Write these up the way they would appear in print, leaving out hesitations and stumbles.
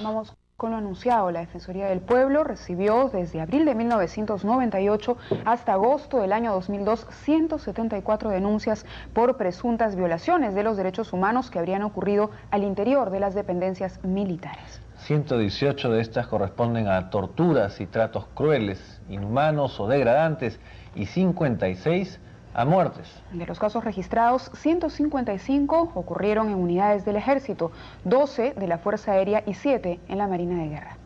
Vamos con lo anunciado. La Defensoría del Pueblo recibió desde abril de 1998 hasta agosto del año 2002 174 denuncias por presuntas violaciones de los derechos humanos que habrían ocurrido al interior de las dependencias militares. 118 de estas corresponden a torturas y tratos crueles, inhumanos o degradantes, y 56 a muertes. De los casos registrados, 155 ocurrieron en unidades del Ejército, 12 de la Fuerza Aérea y 7 en la Marina de Guerra.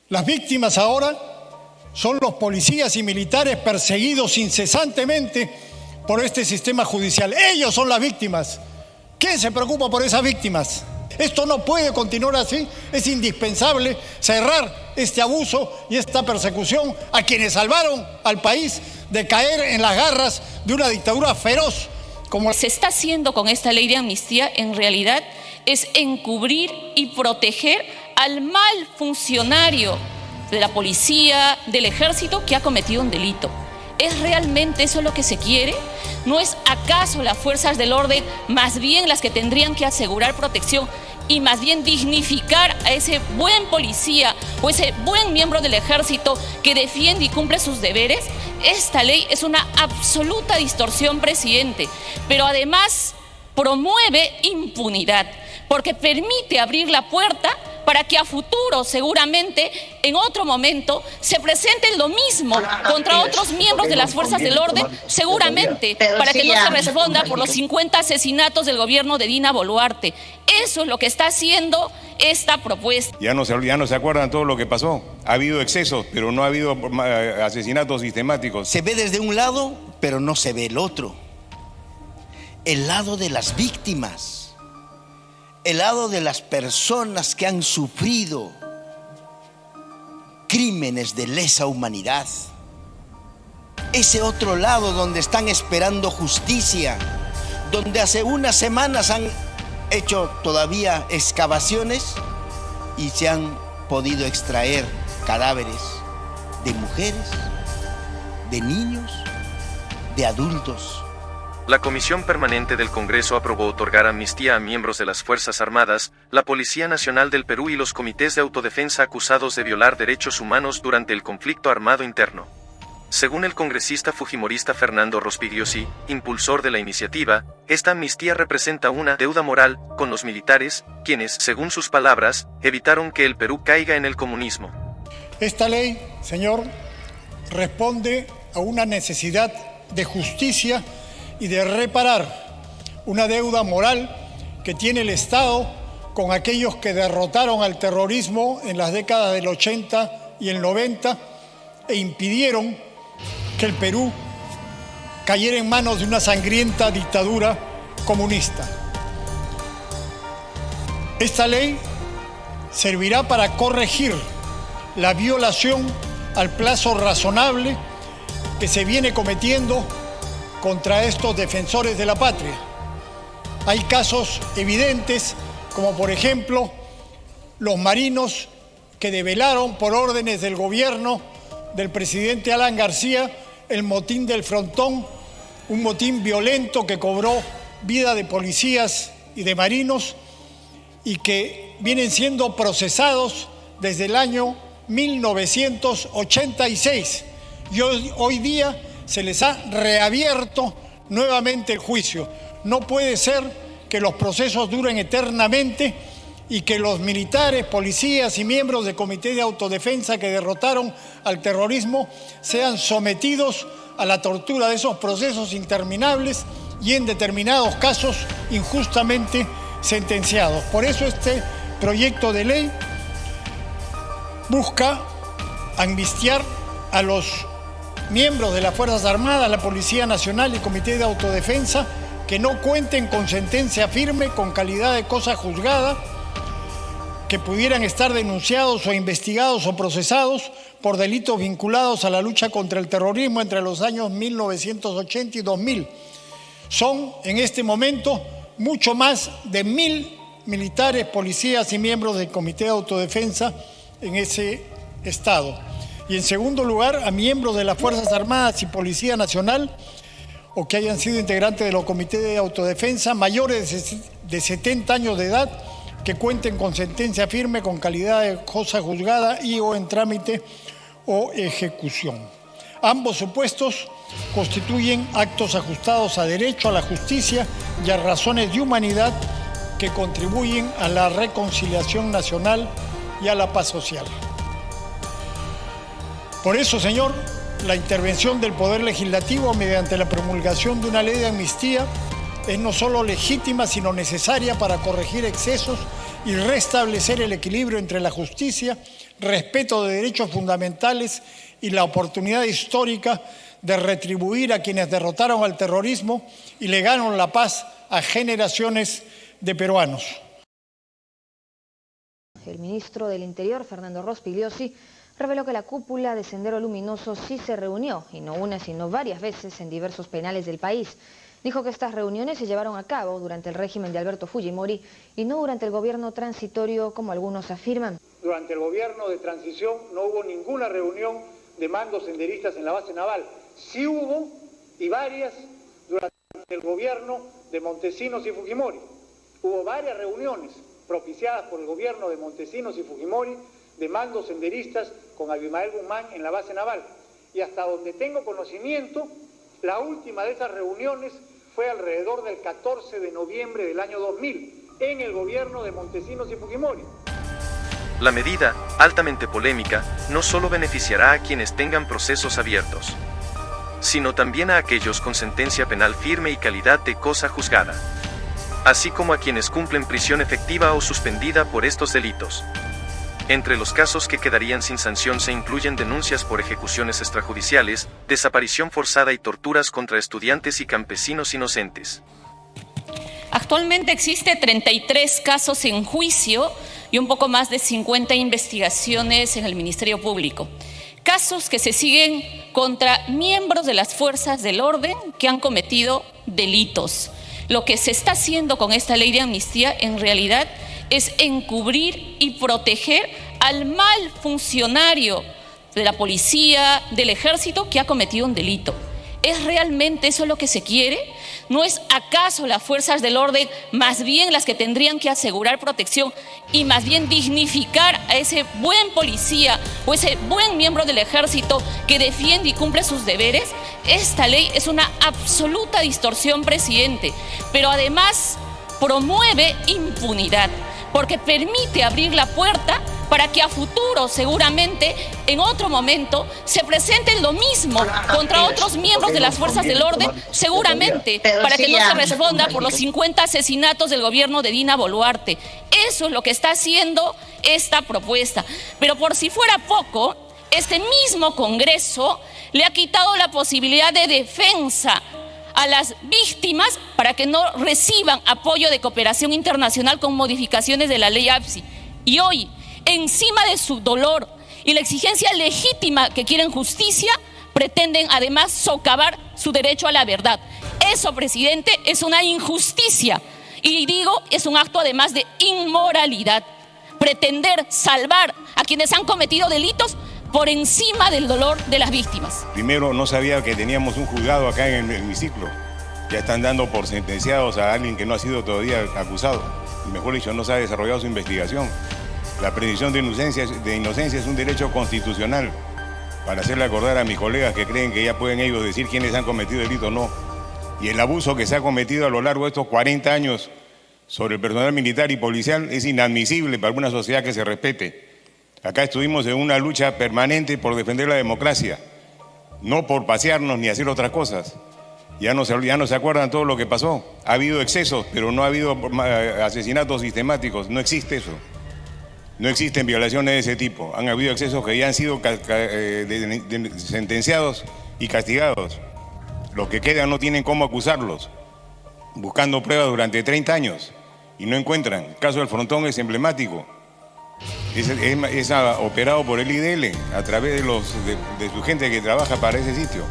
Las víctimas ahora son los policías y militares perseguidos incesantemente por este sistema judicial. Ellos son las víctimas. ¿Quién se preocupa por esas víctimas? Esto no puede continuar así. Es indispensable cerrar este abuso y esta persecución a quienes salvaron al país de caer en las garras de una dictadura feroz. Como se está haciendo con esta ley de amnistía, en realidad es encubrir y proteger al mal funcionario de la policía, del ejército, que ha cometido un delito. ¿Es realmente eso lo que se quiere? ¿No es acaso las fuerzas del orden más bien las que tendrían que asegurar protección y más bien dignificar a ese buen policía o ese buen miembro del ejército que defiende y cumple sus deberes? Esta ley es una absoluta distorsión, presidente, pero además promueve impunidad, porque permite abrir la puerta para que a futuro, seguramente, en otro momento, se presente lo mismo contra otros miembros de las fuerzas del orden, seguramente, para que no se responda por los 50 asesinatos del gobierno de Dina Boluarte. Eso es lo que está haciendo esta propuesta. Ya no se acuerdan todo lo que pasó. Ha habido excesos, pero no ha habido asesinatos sistemáticos. Se ve desde un lado, pero no se ve el otro. El lado de las víctimas. El lado de las personas que han sufrido crímenes de lesa humanidad. Ese otro lado donde están esperando justicia, donde hace unas semanas han hecho todavía excavaciones y se han podido extraer cadáveres de mujeres, de niños, de adultos. La Comisión Permanente del Congreso aprobó otorgar amnistía a miembros de las Fuerzas Armadas, la Policía Nacional del Perú y los comités de autodefensa acusados de violar derechos humanos durante el conflicto armado interno. Según el congresista fujimorista Fernando Rospigliosi, impulsor de la iniciativa, esta amnistía representa una deuda moral con los militares, quienes, según sus palabras, evitaron que el Perú caiga en el comunismo. Esta ley, señor, responde a una necesidad de justicia y de reparar una deuda moral que tiene el Estado con aquellos que derrotaron al terrorismo en las décadas del 80 y el 90 e impidieron que el Perú cayera en manos de una sangrienta dictadura comunista. Esta ley servirá para corregir la violación al plazo razonable que se viene cometiendo contra estos defensores de la patria. Hay casos evidentes, como por ejemplo los marinos que develaron por órdenes del gobierno del presidente Alan García el motín del Frontón, un motín violento que cobró vida de policías y de marinos y que vienen siendo procesados desde el año 1986 y hoy día se les ha reabierto nuevamente el juicio. No puede ser que los procesos duren eternamente y que los militares, policías y miembros del Comité de Autodefensa que derrotaron al terrorismo sean sometidos a la tortura de esos procesos interminables y en determinados casos injustamente sentenciados. Por eso este proyecto de ley busca amnistiar a los miembros de las Fuerzas Armadas, la Policía Nacional y el Comité de Autodefensa que no cuenten con sentencia firme, con calidad de cosa juzgada, que pudieran estar denunciados o investigados o procesados por delitos vinculados a la lucha contra el terrorismo entre los años 1980 y 2000. Son en este momento mucho más de 1000 militares, policías y miembros del Comité de Autodefensa en ese estado. Y en segundo lugar, a miembros de las Fuerzas Armadas y Policía Nacional o que hayan sido integrantes de los comités de autodefensa mayores de 70 años de edad que cuenten con sentencia firme con calidad de cosa juzgada y o en trámite o ejecución. Ambos supuestos constituyen actos ajustados a derecho, a la justicia y a razones de humanidad que contribuyen a la reconciliación nacional y a la paz social. Por eso, señor, la intervención del Poder Legislativo mediante la promulgación de una ley de amnistía es no solo legítima, sino necesaria para corregir excesos y restablecer el equilibrio entre la justicia, respeto de derechos fundamentales y la oportunidad histórica de retribuir a quienes derrotaron al terrorismo y legaron la paz a generaciones de peruanos. El ministro del Interior, Fernando Rospigliosi, reveló que la cúpula de Sendero Luminoso sí se reunió, y no una sino varias veces en diversos penales del país. Dijo que estas reuniones se llevaron a cabo durante el régimen de Alberto Fujimori y no durante el gobierno transitorio, como algunos afirman. Durante el gobierno de transición no hubo ninguna reunión de mandos senderistas en la base naval. Sí hubo, y varias, durante el gobierno de Montesinos y Fujimori. Hubo varias reuniones propiciadas por el gobierno de Montesinos y Fujimori de mandos senderistas con Abimael Guzmán en la base naval. Y hasta donde tengo conocimiento, la última de esas reuniones fue alrededor del 14 de noviembre del año 2000, en el gobierno de Montesinos y Fujimori. La medida, altamente polémica, no solo beneficiará a quienes tengan procesos abiertos, sino también a aquellos con sentencia penal firme y calidad de cosa juzgada, así como a quienes cumplen prisión efectiva o suspendida por estos delitos. Entre los casos que quedarían sin sanción se incluyen denuncias por ejecuciones extrajudiciales, desaparición forzada y torturas contra estudiantes y campesinos inocentes. Actualmente existe 33 casos en juicio y un poco más de 50 investigaciones en el Ministerio Público. Casos que se siguen contra miembros de las fuerzas del orden que han cometido delitos. Lo que se está haciendo con esta ley de amnistía en realidad es encubrir y proteger al mal funcionario de la policía, del ejército que ha cometido un delito. ¿Es realmente eso lo que se quiere? ¿No es acaso las fuerzas del orden más bien las que tendrían que asegurar protección y más bien dignificar a ese buen policía o ese buen miembro del ejército que defiende y cumple sus deberes? Esta ley es una absoluta distorsión, presidente, pero además promueve impunidad, porque permite abrir la puerta para que a futuro, seguramente, en otro momento, se presente lo mismo contra otros miembros de las fuerzas del orden, seguramente, para que no se responda por los 50 asesinatos del gobierno de Dina Boluarte. Eso es lo que está haciendo esta propuesta. Pero por si fuera poco, este mismo Congreso le ha quitado la posibilidad de defensa a las víctimas para que no reciban apoyo de cooperación internacional con modificaciones de la ley APSI. Y hoy, encima de su dolor y la exigencia legítima que quieren justicia, pretenden además socavar su derecho a la verdad. Eso, presidente, es una injusticia y digo, es un acto además de inmoralidad. Pretender salvar a quienes han cometido delitos por encima del dolor de las víctimas. Primero, no sabía que teníamos un juzgado acá en el hemiciclo. Ya están dando por sentenciados a alguien que no ha sido todavía acusado. Y mejor dicho, no se ha desarrollado su investigación. La presunción de inocencia es un derecho constitucional. Para hacerle acordar a mis colegas que creen que ya pueden ellos decir quiénes han cometido delitos o no. Y el abuso que se ha cometido a lo largo de estos 40 años sobre el personal militar y policial es inadmisible para una sociedad que se respete. Acá estuvimos en una lucha permanente por defender la democracia, no por pasearnos ni hacer otras cosas. Ya no se acuerdan todo lo que pasó. Ha habido excesos, pero no ha habido asesinatos sistemáticos. No existe eso. No existen violaciones de ese tipo. Han habido excesos que ya han sido sentenciados y castigados. Los que quedan no tienen cómo acusarlos, buscando pruebas durante 30 años y no encuentran. El caso del Frontón es emblemático. Es operado por el IDL a través de su gente que trabaja para ese sitio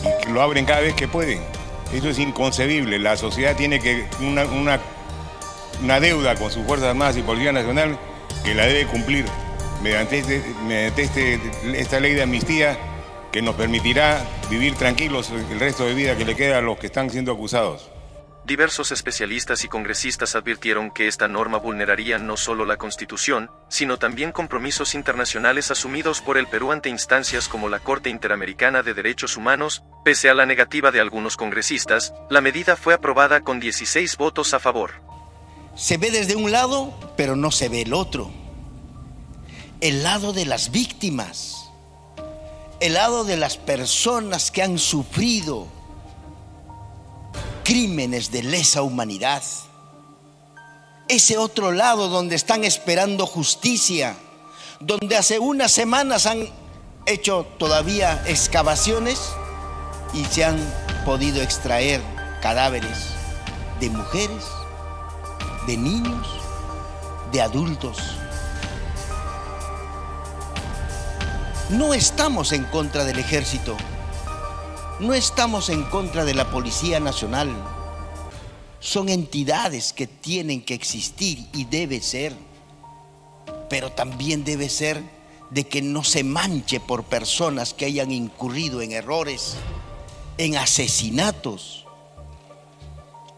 y que lo abren cada vez que pueden. Eso es inconcebible. La sociedad tiene que una deuda con sus Fuerzas Armadas y Policía Nacional que la debe cumplir mediante esta ley de amnistía que nos permitirá vivir tranquilos el resto de vida que le queda a los que están siendo acusados. diversos especialistas y congresistas advirtieron que esta norma vulneraría no solo la Constitución, sino también compromisos internacionales asumidos por el Perú ante instancias como la Corte Interamericana de Derechos Humanos. Pese a la negativa de algunos congresistas, la medida fue aprobada con 16 votos a favor. Se ve desde un lado, pero no se ve el otro. El lado de las víctimas, el lado de las personas que han sufrido crímenes de lesa humanidad. Ese otro lado donde están esperando justicia, donde hace unas semanas han hecho todavía excavaciones y se han podido extraer cadáveres de mujeres, de niños, de adultos. No estamos en contra del ejército, no estamos en contra de la Policía Nacional. Son entidades que tienen que existir y debe ser, pero también debe ser de que no se manche por personas que hayan incurrido en errores, en asesinatos,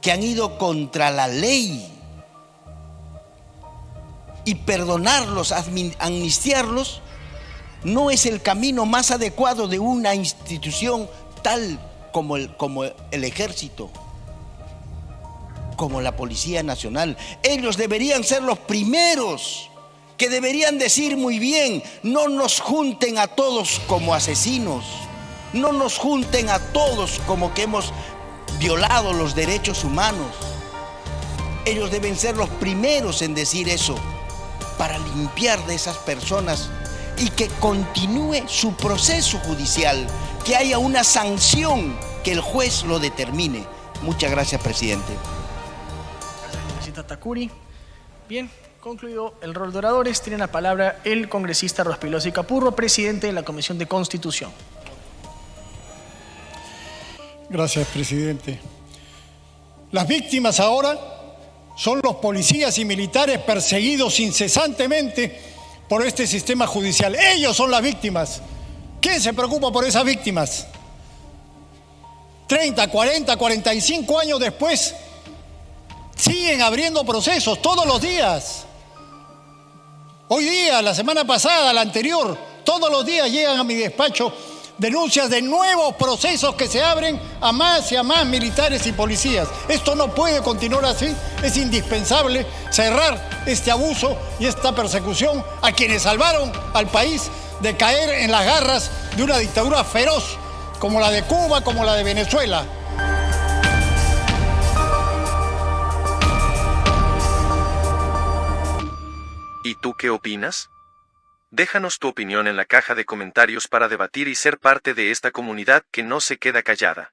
que han ido contra la ley. Y perdonarlos, amnistiarlos, no es el camino más adecuado de una institución tal como el ejército, como la Policía Nacional. Ellos deberían ser los primeros que deberían decir muy bien: no nos junten a todos como asesinos, no nos junten a todos como que hemos violado los derechos humanos. Ellos deben ser los primeros en decir eso, para limpiar de esas personas y que continúe su proceso judicial, que haya una sanción, que el juez lo determine. Muchas gracias, presidente. Gracias, congresista Takuri. Bien, concluido el rol de oradores, tiene la palabra el congresista Rospigliosi Capurro, presidente de la Comisión de Constitución. Gracias, presidente. Las víctimas ahora son los policías y militares perseguidos incesantemente por este sistema judicial. Ellos son las víctimas. ¿Quién se preocupa por esas víctimas? 30, 40, 45 años después, siguen abriendo procesos todos los días. Hoy día, la semana pasada, la anterior, todos los días llegan a mi despacho denuncias de nuevos procesos que se abren a más y a más militares y policías. Esto no puede continuar así. Es indispensable cerrar este abuso y esta persecución a quienes salvaron al país de caer en las garras de una dictadura feroz como la de Cuba, como la de Venezuela. ¿Y tú qué opinas? Déjanos tu opinión en la caja de comentarios para debatir y ser parte de esta comunidad que no se queda callada.